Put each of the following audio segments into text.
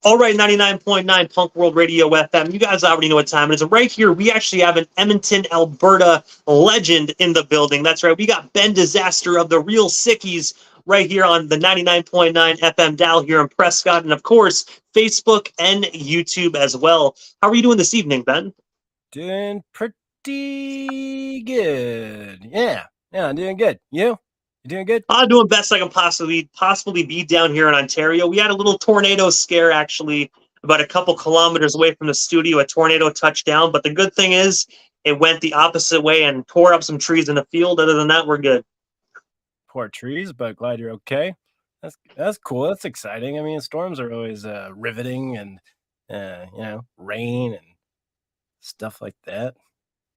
All right, 99.9 Punk World Radio FM. You guys already know what time it is. Right here, we actually have an Edmonton, Alberta legend in the building. That's right. We got Ben Disaster of the Real Sickies right here on the 99.9 FM dial here in Prescott. And of course, Facebook and YouTube as well. How are you doing this evening, Ben? Doing pretty good. Yeah, I'm doing good. You doing good? I'm doing best I can possibly be down here in Ontario. We had a little tornado scare actually about a couple kilometers away from the studio. A tornado touched down, but the good thing is it went the opposite way and tore up some trees in the field. Other than that, we're good. Poor trees, but glad you're okay. That's cool. That's exciting. I mean, storms are always riveting, and rain and stuff like that.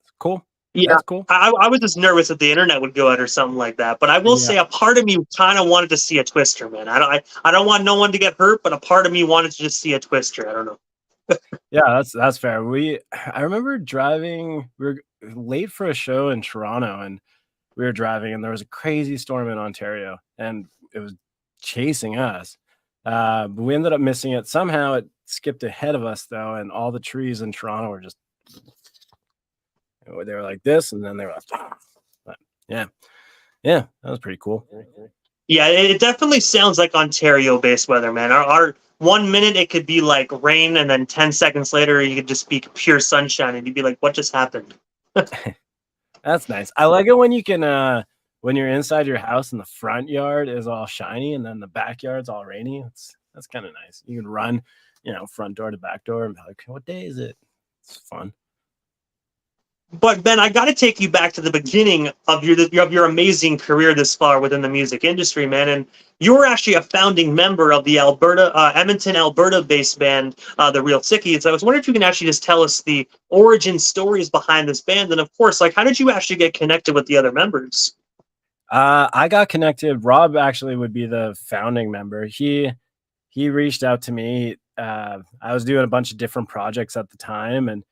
It's cool. Yeah, That's cool. I was just nervous that the internet would go out or something like that. But I will Yeah, say, a part of me kind of wanted to see a twister, man. I don't want no one to get hurt, but a part of me wanted to just see a twister. I don't know. yeah. That's fair. I remember driving. We were late for a show in Toronto, and we were driving, and there was a crazy storm in Ontario, and it was chasing us. But we ended up missing it. Somehow it skipped ahead of us, though, and all the trees in Toronto were just, they were like this, and then they were like, but yeah, that was pretty cool. Yeah, it definitely sounds like Ontario-based weather, man. Our 1 minute it could be like rain, and then 10 seconds later you could just be pure sunshine, and you'd be like, "What just happened?" That's nice. I like it when you can, when you're inside your house and the front yard is all shiny, and then the backyard's all rainy. That's kind of nice. You can run, front door to back door, and be like, "What day is it?" It's fun. But Ben, I got to take you back to the beginning of your amazing career this far within the music industry, man. And you were actually a founding member of the Edmonton, Alberta-based band, the Real Sickies. I was wondering if you can actually just tell us the origin stories behind this band, and of course, like how did you actually get connected with the other members? I got connected. Rob actually would be the founding member. He reached out to me. I was doing a bunch of different projects at the time, and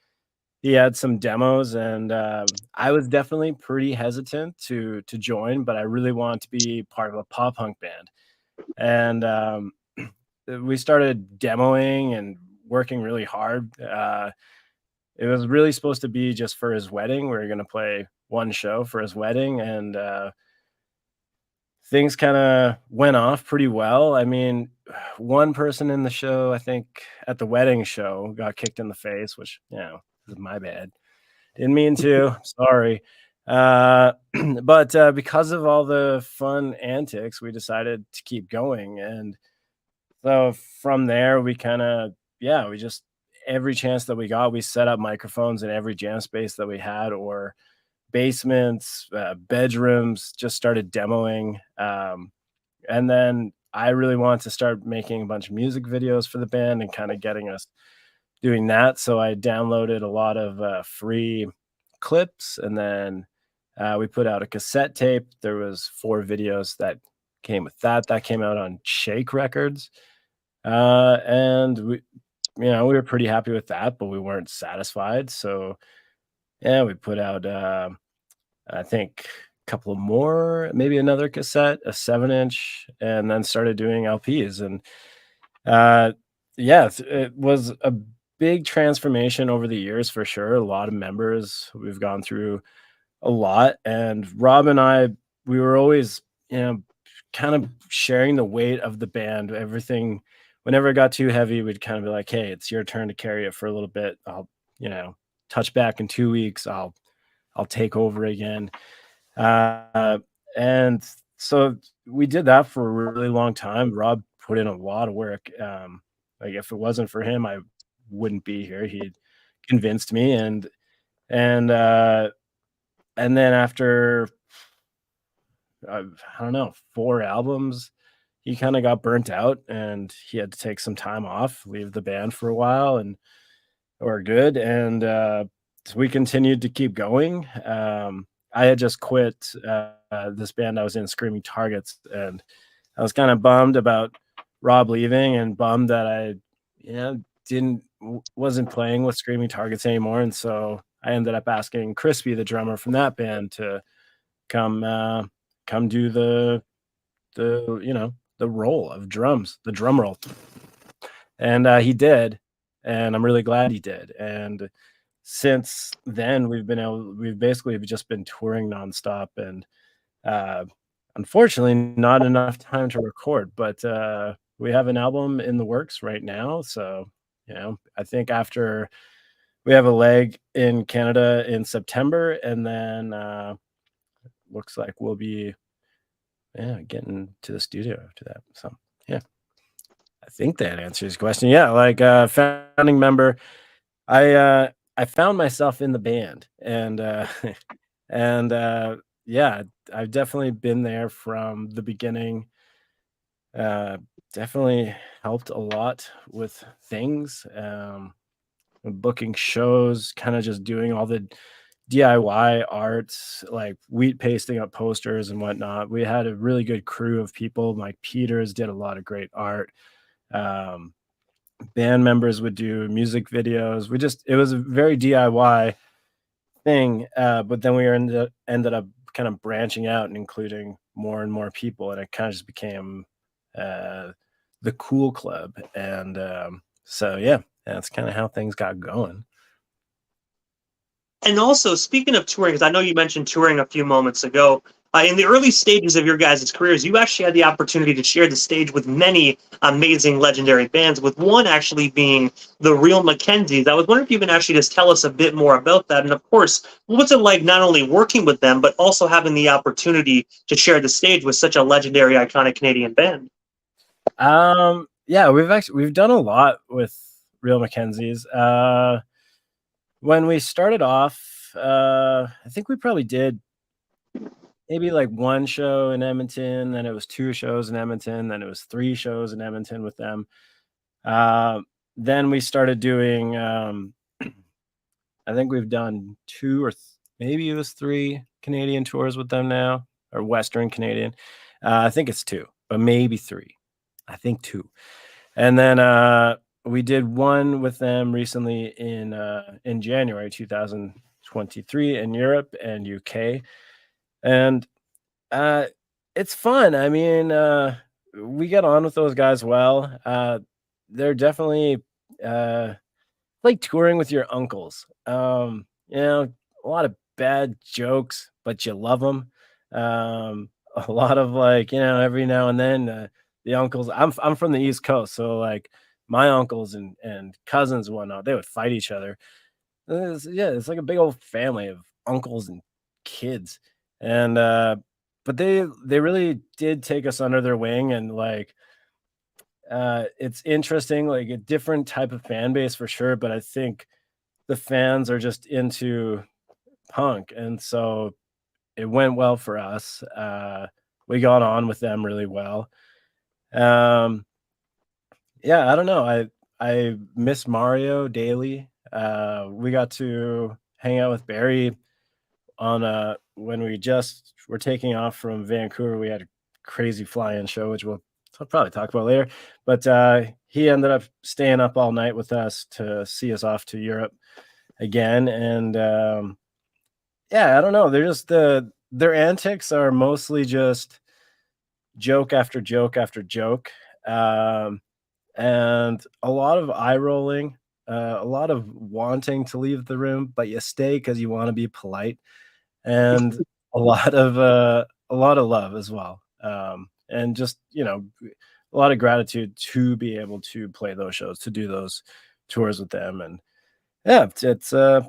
he had some demos, and I was definitely pretty hesitant to join, but I really wanted to be part of a pop punk band. And we started demoing and working really hard. It was really supposed to be just for his wedding. We were going to play one show for his wedding, and things kind of went off pretty well. I mean, one person in the show, I think at the wedding show, got kicked in the face, which, is my bad. Didn't mean to. Sorry. But because of all the fun antics, we decided to keep going. And so from there, we kind of, we just, every chance that we got, we set up microphones in every jam space that we had, or basements, bedrooms, just started demoing. And then I really wanted to start making a bunch of music videos for the band and kind of getting us doing that. So I downloaded a lot of free clips, and then we put out a cassette tape. There was 4 videos that came with that. That came out on Shake Records. And we were pretty happy with that, but we weren't satisfied. So we put out, I think, a couple more, maybe another cassette, a 7-inch, and then started doing LPs. And it was a big transformation over the years for sure. A lot of members, we've gone through a lot, and Rob and I, we were always, kind of sharing the weight of the band. Everything, whenever it got too heavy, we'd kind of be like, "Hey, it's your turn to carry it for a little bit. I'll, touch back in 2 weeks. I'll take over again." And so we did that for a really long time. Rob put in a lot of work. Like if it wasn't for him, I wouldn't be here. He convinced me, and then after I don't know, 4 albums, he kind of got burnt out, and he had to take some time off, leave the band for a while, and we're good. And so we continued to keep going. I had just quit this band I was in, Screaming Targets, and I was kind of bummed about Rob leaving, and bummed that I, wasn't playing with Screaming Targets anymore. And so I ended up asking Crispy, the drummer from that band, to come do the role of drums, the drum roll. And he did, and I'm really glad he did. And since then, we've basically just been touring nonstop, and uh, unfortunately, not enough time to record. But we have an album in the works right now, so I think after we have a leg in Canada in September, and then looks like we'll be getting to the studio after that. So yeah, I think that answers your question. Yeah, like founding member, I found myself in the band, and and yeah, I've definitely been there from the beginning. Uh, Definitely helped a lot with things. Booking shows, kind of just doing all the DIY arts, like wheat pasting up posters and whatnot. We had a really good crew of people. Mike Peters did a lot of great art. Um, Band members would do music videos. It was a very DIY thing, but then we ended up kind of branching out and including more and more people, and it kind of just became uh, the cool club. And so yeah, that's kind of how things got going. And also, speaking of touring, because I know you mentioned touring a few moments ago, in the early stages of your guys' careers, you actually had the opportunity to share the stage with many amazing, legendary bands, with one actually being the Real Mackenzies. I was wondering if you can actually just tell us a bit more about that. And of course, what's it like not only working with them, but also having the opportunity to share the stage with such a legendary, iconic Canadian band? Yeah, we've done a lot with Real Mackenzies. When we started off, I think we probably did maybe like one show in Edmonton, then it was two shows in Edmonton, then it was three shows in Edmonton with them. Uh, then we started doing, I think we've done two or maybe it was three Canadian tours with them now, or Western Canadian. I think it's two, but maybe three. I think two. And then we did one with them recently in January 2023 in Europe and UK. And uh, it's fun. I mean, we get on with those guys well. They're definitely uh, like touring with your uncles. A lot of bad jokes, but you love them. A lot of like, every now and then the uncles. I'm from the East Coast, so like my uncles and cousins and whatnot, they would fight each other. It's like a big old family of uncles and kids, and but they really did take us under their wing, and like it's interesting, like a different type of fan base for sure. But I think the fans are just into punk, and so it went well for us. We got on with them really well. Um, yeah, I don't know. I miss Mario daily. We got to hang out with Barry on when we just were taking off from Vancouver. We had a crazy fly-in show, which I'll probably talk about later. But he ended up staying up all night with us to see us off to Europe again. And yeah, I don't know. They're just their antics are mostly just joke after joke after joke, and a lot of eye rolling, a lot of wanting to leave the room, but you stay because you want to be polite, and a lot of love as well, and just a lot of gratitude to be able to play those shows, to do those tours with them. And yeah, it's I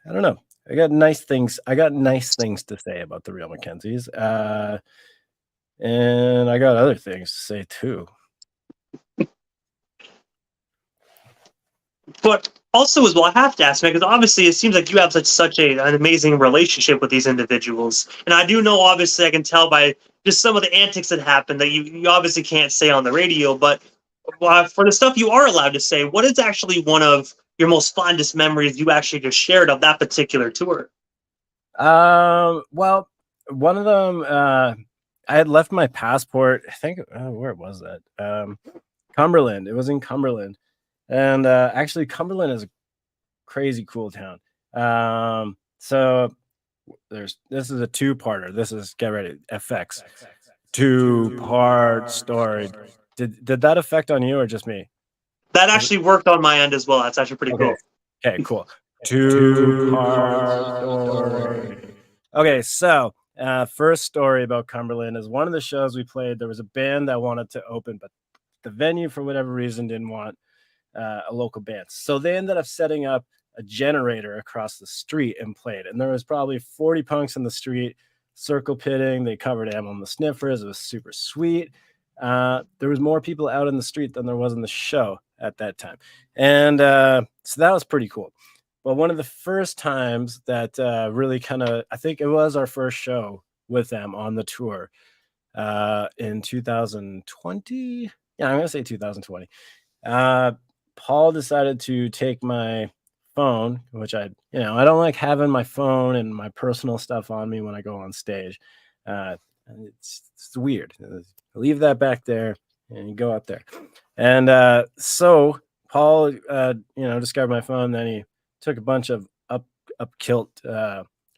don't know. I got nice things to say about the Real Mackenzies. And I got other things to say too. But also, as well, I have to ask, man, because obviously it seems like you have an amazing relationship with these individuals, and I do know, obviously, I can tell by just some of the antics that happen that you obviously can't say on the radio. But for the stuff you are allowed to say, what is actually one of your most fondest memories you actually just shared of that particular tour? Well, one of them, I had left my passport. I think where was that? Cumberland. It was in Cumberland, and actually, Cumberland is a crazy cool town. So this is a two-parter. This is get ready. FX two-part story. Did that affect on you or just me? That Was it- actually worked on my end as well. That's actually pretty Okay. cool. Okay, cool. Two-part story. Okay, so first story about Cumberland is one of the shows we played. There was a band that wanted to open, but the venue, for whatever reason, didn't want a local band. So they ended up setting up a generator across the street and played. And there was probably 40 punks in the street circle pitting. They covered Ammo and the Sniffers. It was super sweet. There was more people out in the street than there was in the show at that time. And so that was pretty cool. But one of the first times that really kind of, I think it was our first show with them on the tour in 2020. Yeah, I'm going to say 2020. Paul decided to take my phone, which I don't like having my phone and my personal stuff on me when I go on stage. Uh, it's weird. Leave that back there and you go out there. And so Paul, discovered my phone. Then he took a bunch of up kilt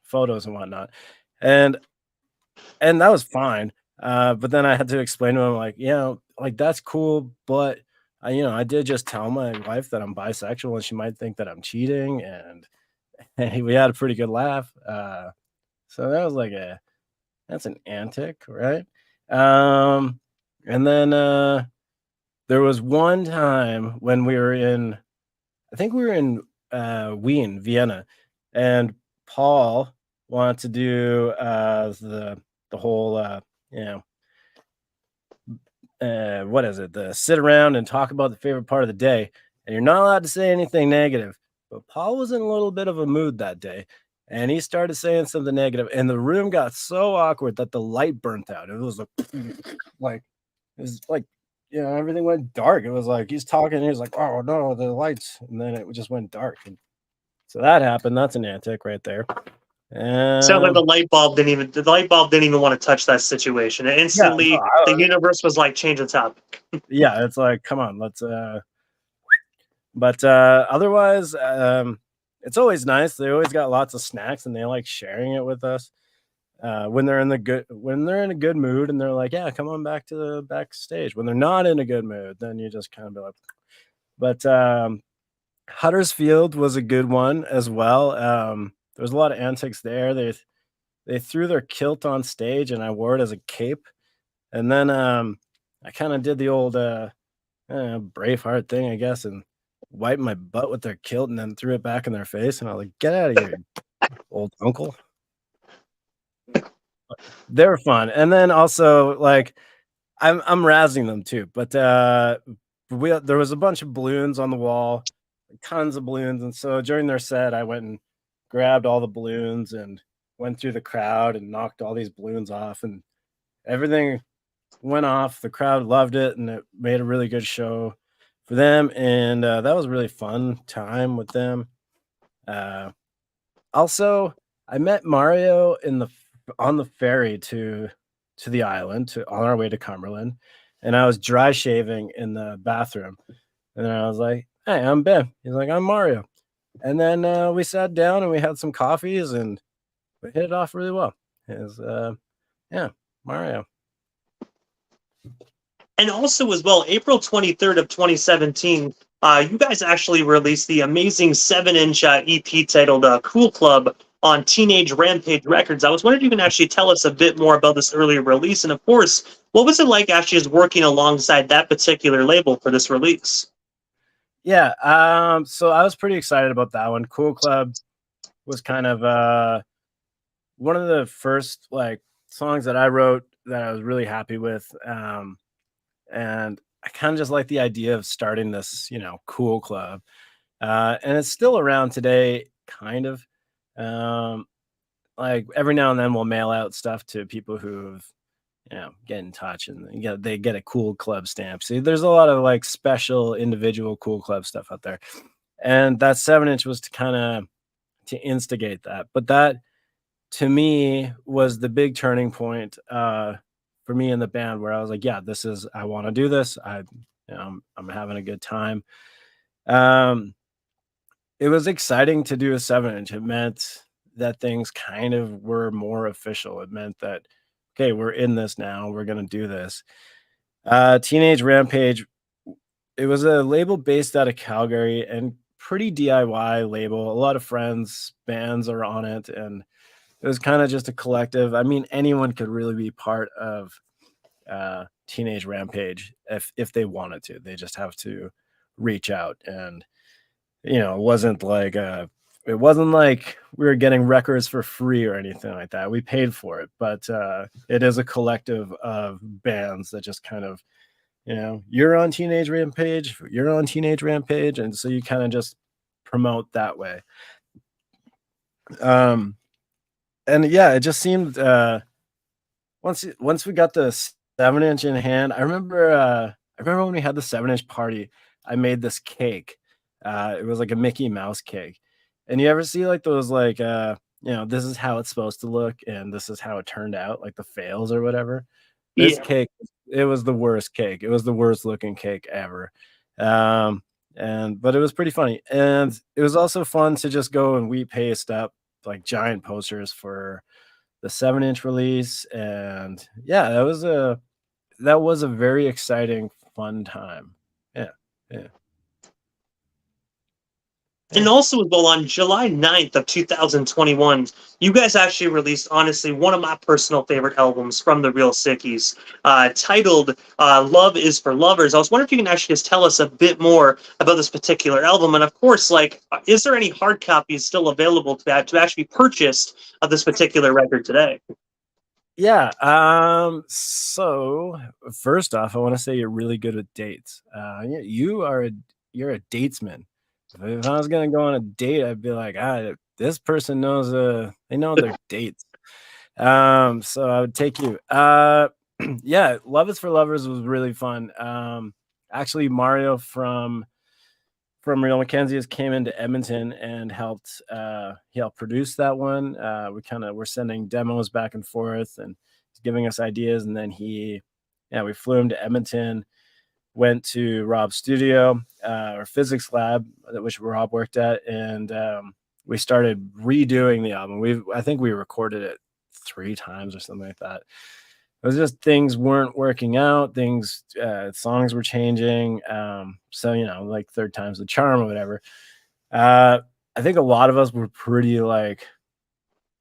photos and whatnot, and that was fine. But then I had to explain to him, like, like that's cool, but I did just tell my wife that I'm bisexual, and she might think that I'm cheating, and we had a pretty good laugh. So that was like that's an antic, right? And then there was one time when we were in, I think we were in Wien, Vienna, and Paul wanted to do the whole what is it? The sit around and talk about the favorite part of the day, and you're not allowed to say anything negative. But Paul was in a little bit of a mood that day, and he started saying something negative, and the room got so awkward that the light burnt out. It was like it was like everything went dark. It was like he's talking, and he's like, "Oh no, the lights," and then it just went dark. And so that happened. That's an antic right there. Sounds like Um, the light bulb didn't even want to touch that situation. And yeah, instantly, the universe was like, change the topic. yeah, it's like, come on, let's but otherwise, it's always nice. They always got lots of snacks, and they like sharing it with us. When they're in a good mood, and they're like, yeah, come on back to the backstage. When they're not in a good mood, then you just kind of be like, but Huddersfield was a good one as well. There was a lot of antics there. They threw their kilt on stage, and I wore it as a cape. And then I kind of did the old Braveheart thing, I guess, and wiped my butt with their kilt and then threw it back in their face. And I was like, get out of here, old uncle. They were fun. And then also, like, I'm razzing them too. But there was a bunch of balloons on the wall, tons of balloons. And so during their set, I went and grabbed all the balloons and went through the crowd and knocked all these balloons off, and everything went off. The crowd loved it, and it made a really good show for them. And that was a really fun time with them. Also, I met Mario on the ferry to the island on our way to Cumberland, and I was dry shaving in the bathroom, and then I was like, "Hey, I'm Ben." He's like, "I'm Mario," and then we sat down and we had some coffees, and we hit it off really well. Is yeah, Mario. And also, as well, April 23rd of 2017, you guys actually released the amazing 7-inch EP titled Cool Club on Teenage Rampage Records. I was wondering if you can actually tell us a bit more about this earlier release. And of course, what was it like actually just working alongside that particular label for this release? Yeah, so I was pretty excited about that one. Cool Club was kind of one of the first like songs that I wrote that I was really happy with. And I kind of just like the idea of starting this, cool club. And it's still around today, kind of. Um, like every now and then we'll mail out stuff to people who've, get in touch, and they get a cool club stamp. See, there's a lot of like special individual cool club stuff out there. And that 7-inch was to kind of to instigate that. But that to me was the big turning point for me in the band, where I was like, yeah, I want to do this. I'm having a good time. Um, it was exciting to do a 7-inch. It meant that things kind of were more official. It meant that, okay, we're in this now. We're going to do this. Teenage Rampage it was a label based out of Calgary and pretty DIY label. A lot of friends, bands are on it, and it was kind of just a collective. I mean, anyone could really be part of Teenage Rampage if they wanted to. They just have to reach out, and it wasn't like we were getting records for free or anything like that. We paid for it, but it is a collective of bands that just kind of, you're on Teenage Rampage, you're on Teenage Rampage, and so you kind of just promote that way. And yeah, it just seemed once we got the 7-inch in hand. I remember when we had the 7-inch party, I made this cake. It was like a Mickey Mouse cake. And you ever see like those like this is how it's supposed to look and this is how it turned out, like the fails or whatever. This Yeah. cake, it was the worst cake. It was the worst looking cake ever. Um, but it was pretty funny. And it was also fun to just go and we paste up like giant posters for the 7-inch release. And yeah, that was a very exciting, fun time. Yeah. Yeah. And Yeah. also, well, on July 9th of 2021, you guys actually released, honestly, one of my personal favorite albums from the Real Sickies, titled Love is for Lovers. I was wondering if you can actually just tell us a bit more about this particular album. And of course, like, is there any hard copies still available to actually be purchased of this particular record today? Yeah. So first off, I want to say you're really good with dates. You're a datesman. If I was gonna go on a date, I'd be like, this person knows they know their dates. So I would take you. Yeah, Love is for Lovers was really fun. Actually, Mario from Real Mackenzies came into Edmonton and he helped produce that one. We're sending demos back and forth and he's giving us ideas. And then we flew him to Edmonton, went to Rob's studio, or physics lab, which Rob worked at. And we started redoing the album. I think we recorded it 3 times or something like that. It was just things weren't working out. Songs were changing. So, like third time's the charm or whatever. I think a lot of us were pretty like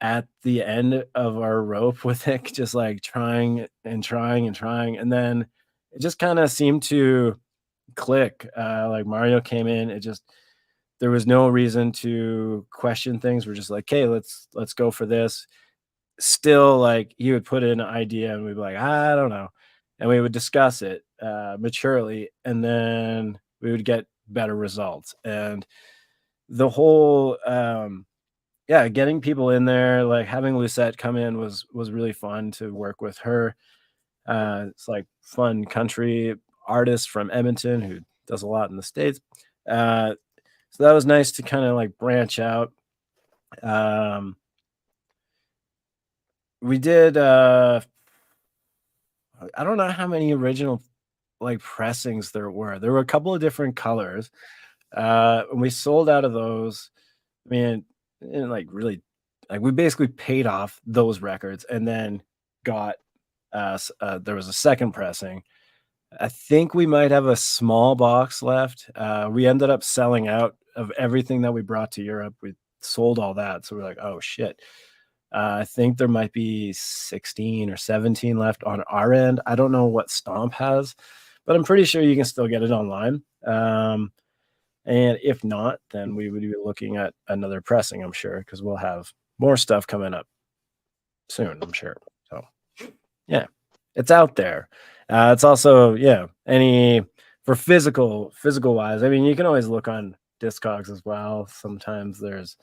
at the end of our rope with it, just like trying and trying and trying. And then it just kind of seemed to click. Like Mario came in, there was no reason to question things. We're just like, hey, let's go for this. Still, like, he would put in an idea and we'd be like, I don't know, and we would discuss it maturely, and then we would get better results. And the whole getting people in there, like having Lucette come in was really fun to work with her. It's like fun country artist from Edmonton who does a lot in the States. So that was nice to kind of like branch out. We did I don't know how many original like pressings there were. There were a couple of different colors. And we sold out of those. I mean, and like really, like we basically paid off those records and then got there was a second pressing. I think we might have a small box left. We ended up selling out of everything that we brought to Europe. We sold all that. So we're like, oh shit. I think there might be 16 or 17 left on our end. I don't know what Stomp has, but I'm pretty sure you can still get it online. And if not, then we would be looking at another pressing, I'm sure, because we'll have more stuff coming up soon, I'm sure. So yeah, it's out there. It's also, for physical wise, I mean, you can always look on Discogs as well. Sometimes there's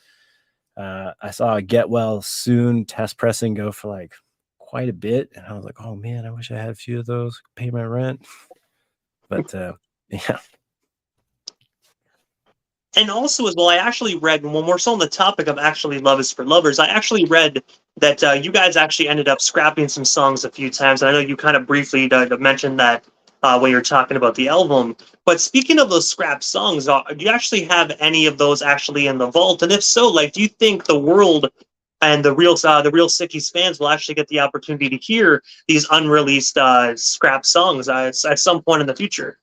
I saw a Get Well Soon test pressing go for like quite a bit, and I was like, oh man, I wish I had a few of those, pay my rent. But yeah. And also, as well, I actually read, when we're still on the topic of actually Love is for Lovers, I actually read that you guys actually ended up scrapping some songs a few times. And I know you kind of briefly mentioned that when you're talking about the album. But speaking of those scrap songs, do you actually have any of those actually in the vault? And if so, like, do you think the world and the real Sickies fans will actually get the opportunity to hear these unreleased scrap songs at some point in the future?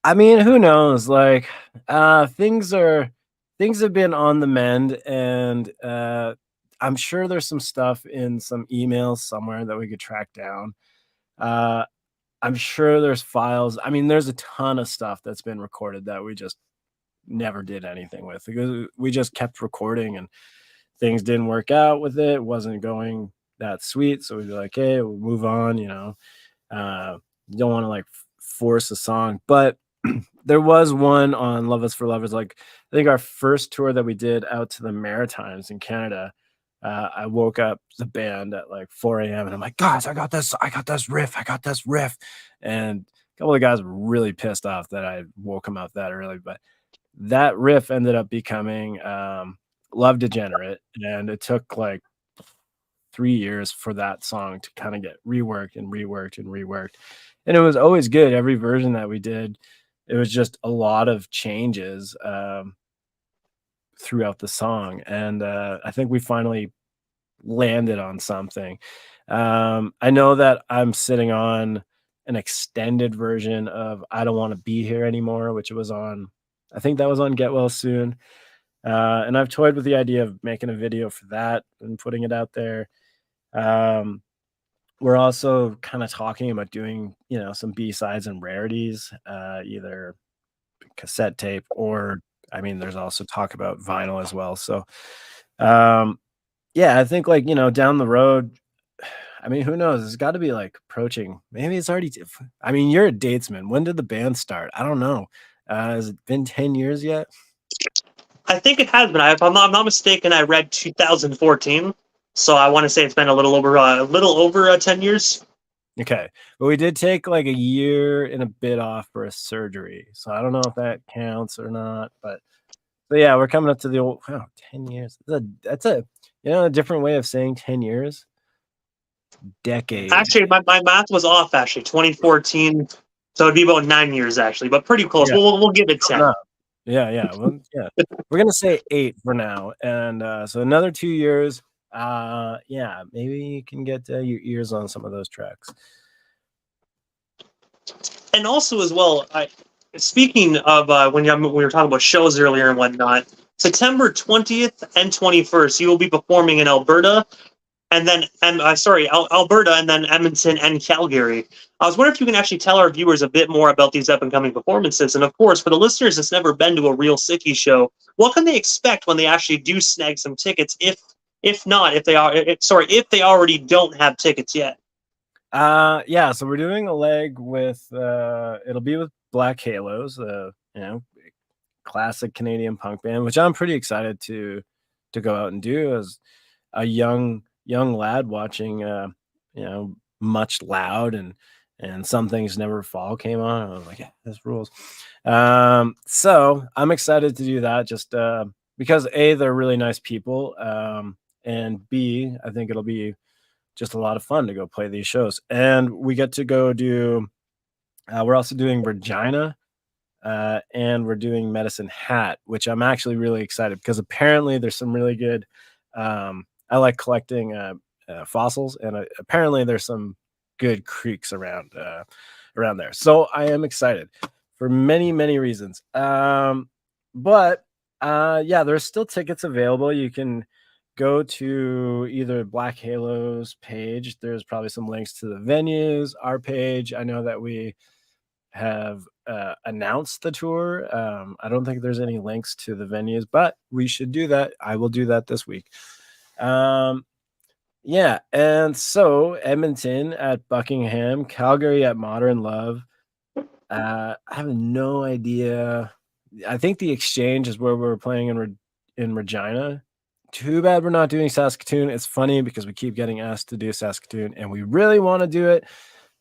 I mean, who knows? Like, things have been on the mend, and I'm sure there's some stuff in some emails somewhere that we could track down. Uh, I'm sure there's files. I mean, there's a ton of stuff that's been recorded that we just never did anything with because we just kept recording and things didn't work out with it. It wasn't going that sweet. So we'd be like, hey, we'll move on, you know. You don't want to like force a song, but there was one on Love Us for Lovers. Like, I think our first tour that we did out to the Maritimes in Canada. I woke up the band at like 4 a.m. and I'm like, guys, I got this riff, I got this riff. And a couple of guys were really pissed off that I woke them up that early. But that riff ended up becoming Love Degenerate. And it took like 3 years for that song to kind of get reworked and reworked and reworked. And it was always good. Every version that we did, it was just a lot of changes throughout the song. And I think we finally landed on something. I know that I'm sitting on an extended version of I Don't Want to Be Here Anymore, which was on, I think that was on Get Well Soon. And I've toyed with the idea of making a video for that and putting it out there. Um, we're also kind of talking about doing, you know, some B-sides and rarities, either cassette tape or, I mean, there's also talk about vinyl as well. So, um, yeah, I think like, you know, down the road, I mean, who knows? It's got to be like approaching. Maybe it's already. I mean, you're a datesman. When did the band start? I don't know. Has it been 10 years yet? I think it has been. If I'm not mistaken, I read 2014, so I want to say it's been a little over 10 years. Okay. But we did take like a year and a bit off for a surgery. So I don't know if that counts or not. But yeah, we're coming up to the old, wow, 10 years. That's a, you know, a different way of saying 10 years. Decade. Actually, my math was off. Actually, 2014, so it'd be about 9 years actually, but pretty close. Yeah. We'll give it 10. Yeah, yeah. Well, yeah. We're gonna say 8 for now. And so another 2 years. Yeah, maybe you can get your ears on some of those tracks. And also as well, speaking of when we were talking about shows earlier and whatnot, September 20th and 21st, you will be performing in Alberta, and then Alberta, and then Edmonton and Calgary. I was wondering if you can actually tell our viewers a bit more about these up and coming performances, and of course, for the listeners that's never been to a real Sickie show, what can they expect when they actually do snag some tickets? If not, if they already don't have tickets yet. Yeah, so we're doing a leg with it'll be with Black Halos, you know, classic Canadian punk band, which I'm pretty excited to go out and do as a young lad watching you know, Much Loud and Some Things Never Fall came on. I was like, yeah, this rules. So I'm excited to do that just because A, they're really nice people. And B, I think it'll be just a lot of fun to go play these shows. And we get to go do, we're also doing Regina and we're doing Medicine Hat, which I'm actually really excited because apparently there's some really good, I like collecting fossils, and apparently there's some good creeks around there. So I am excited for many reasons. But yeah, there's still tickets available. You can go to either Black Halo's page. There's probably some links to the venues, our page. I know that we have announced the tour. I don't think there's any links to the venues, but we should do that. I will do that this week. Yeah, and so Edmonton at Buckingham, Calgary at Modern Love. I have no idea. I think the Exchange is where we're playing in Regina. Too bad we're not doing Saskatoon. It's funny because we keep getting asked to do Saskatoon, and we really want to do it,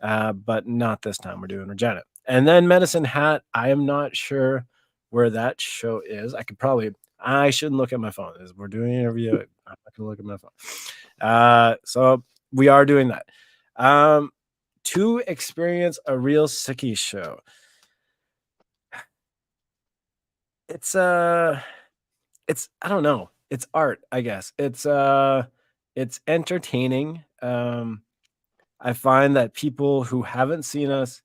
but not this time. We're doing Regina. And then Medicine Hat, I am not sure where that show is. I shouldn't look at my phone. As we're doing an interview, I'm not going to look at my phone. So we are doing that. To experience a real Sickie show. It's I don't know. It's art, I guess. It's entertaining. I find that people who haven't seen us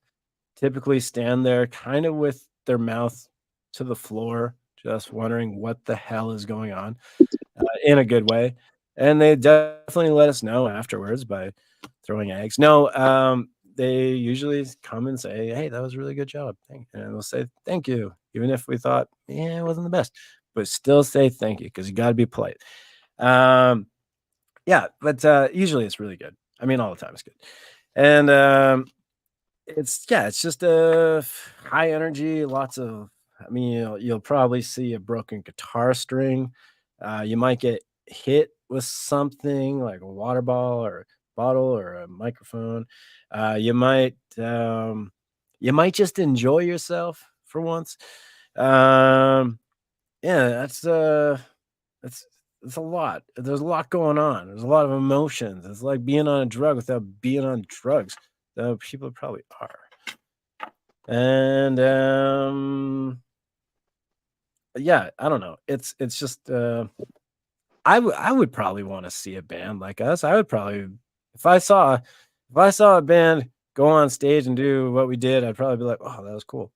typically stand there kind of with their mouth to the floor, just wondering what the hell is going on, in a good way. And they definitely let us know afterwards by throwing eggs. No, they usually come and say, "Hey, that was a really good job." And we'll say thank you, even if we thought, yeah, it wasn't the best, but still say thank you because you got to be polite. Um, yeah, but usually it's really good. I mean, all the time it's good. And it's just a high energy, lots of. I mean, you'll probably see a broken guitar string. You might get hit with something like a water bottle or a microphone. You might just enjoy yourself for once. Yeah, that's it's a lot. There's a lot going on. There's a lot of emotions. It's like being on a drug without being on drugs. Though people probably are. And yeah, I don't know. It's just I would probably want to see a band like us. I would probably if I saw if I saw a band go on stage and do what we did, I'd probably be like, "Oh, that was cool."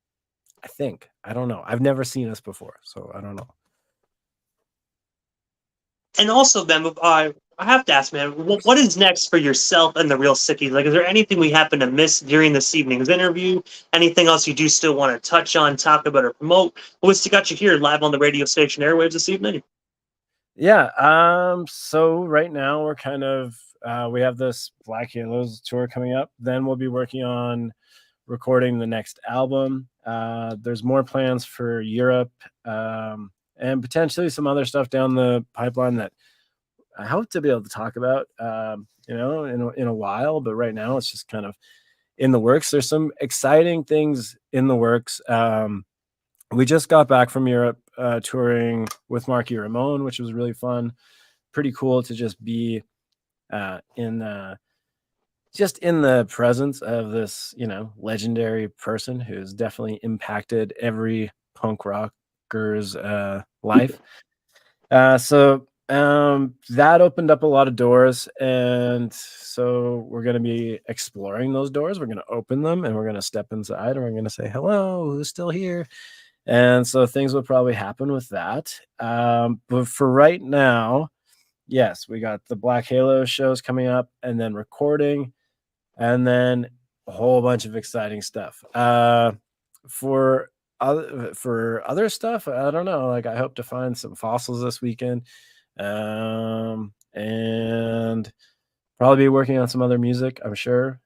I think. I don't know. I've never seen us before, so I don't know. And also, Ben, I have to ask, man, what is next for yourself and the Real Sickies? Like, is there anything we happen to miss during this evening's interview? Anything else you do still want to touch on, talk about, or promote? What's got you here live on the radio station airwaves this evening? Yeah, so right now we're kind of we have this Black Halos tour coming up. Then we'll be working on recording the next album. There's more plans for Europe, and potentially some other stuff down the pipeline that I hope to be able to talk about, in a while. But right now, it's just kind of in the works. There's some exciting things in the works. We just got back from Europe, touring with Marky Ramone, which was really fun. Pretty cool to just be in just in the presence of this, legendary person who's definitely impacted every punk rocker's life. That opened up a lot of doors, and so we're going to be exploring those doors. We're going to open them, and we're going to step inside, and we're going to say, "Hello, who's still here?" And so things will probably happen with that. But for right now, yes, we got the Black Halo shows coming up, and then recording, and then a whole bunch of exciting stuff. For other stuff, I don't know. Like I hope to find some fossils this weekend, and probably be working on some other music. I'm sure.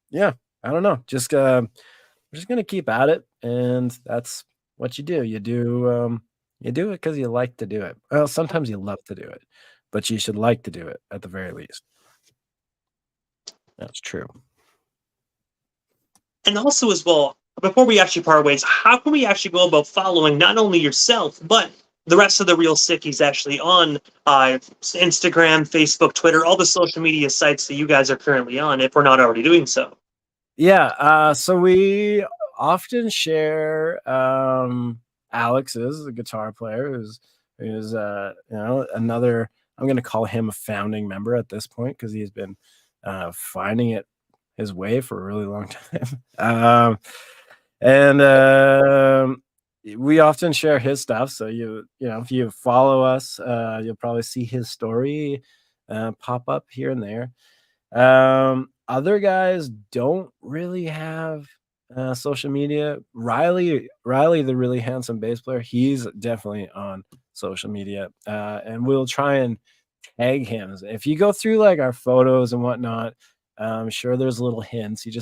Yeah, I don't know. We're just gonna keep at it, and that's what you do. You do it because you like to do it. Well, sometimes you love to do it, but you should like to do it at the very least. That's true. And also, as well, before we actually part ways, how can we actually go about following not only yourself, but the rest of the Real Sickies actually on Instagram, Facebook, Twitter, all the social media sites that you guys are currently on, if we're not already doing so? Yeah, so we often share Alex is a guitar player who's another. I'm going to call him a founding member at this point because he's been finding it his way for a really long time. And we often share his stuff. So if you follow us, you'll probably see his story pop up here and there. Other guys don't really have social media. Riley, the really handsome bass player, he's definitely on social media, and we'll try and tag him. If you go through like our photos and whatnot, I'm sure there's little hints. You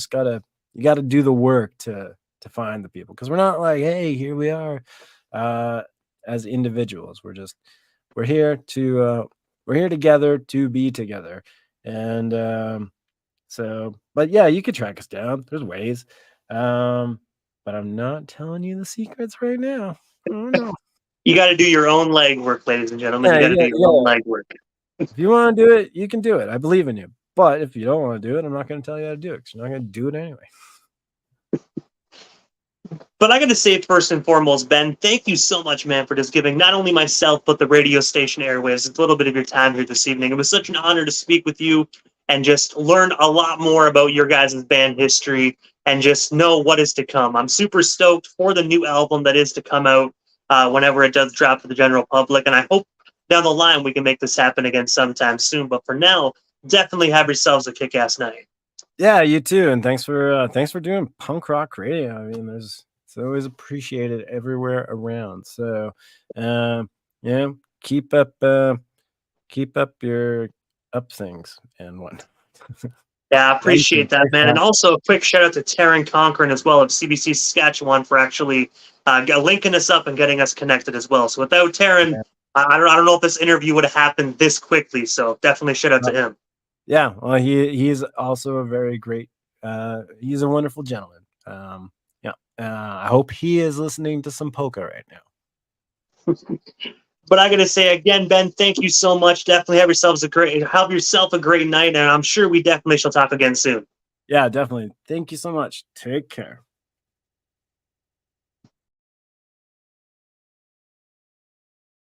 gotta do the work to find the people, because we're not like, hey, here we are as individuals. We're here together to be together. And but yeah, you could track us down. There's ways. But I'm not telling you the secrets right now. Oh no. You got to do your own legwork, ladies and gentlemen. You got to do your own legwork. If you want to do it, you can do it. I believe in you. But if you don't want to do it, I'm not going to tell you how to do it, because you're not going to do it anyway. But I got to say, first and foremost, Ben, thank you so much, man, for just giving not only myself, but the radio station airwaves a little bit of your time here this evening. It was such an honor to speak with you. and just learn a lot more about your guys' band history and just know what is to come. I'm super stoked for the new album that is to come out whenever it does drop to the general public. And I hope down the line we can make this happen again sometime soon. But for now, definitely have yourselves a kick-ass night. Yeah, you too. And thanks for doing punk rock radio. I mean, it's always appreciated everywhere around. So yeah, keep up your up things and whatnot. Yeah, I appreciate that, man. And also a quick shout out to Taryn Cochran as well of CBC Saskatchewan for actually linking us up and getting us connected as well. So without Taryn, Yeah. I don't know if this interview would have happened this quickly. So definitely shout out to him. Yeah, well, he's also a very great. He's a wonderful gentleman. Yeah, I hope he is listening to some polka right now. But I gotta say again, Ben, thank you so much. Definitely have yourself a great night, and I'm sure we definitely shall talk again soon. Yeah, definitely. Thank you so much. Take care.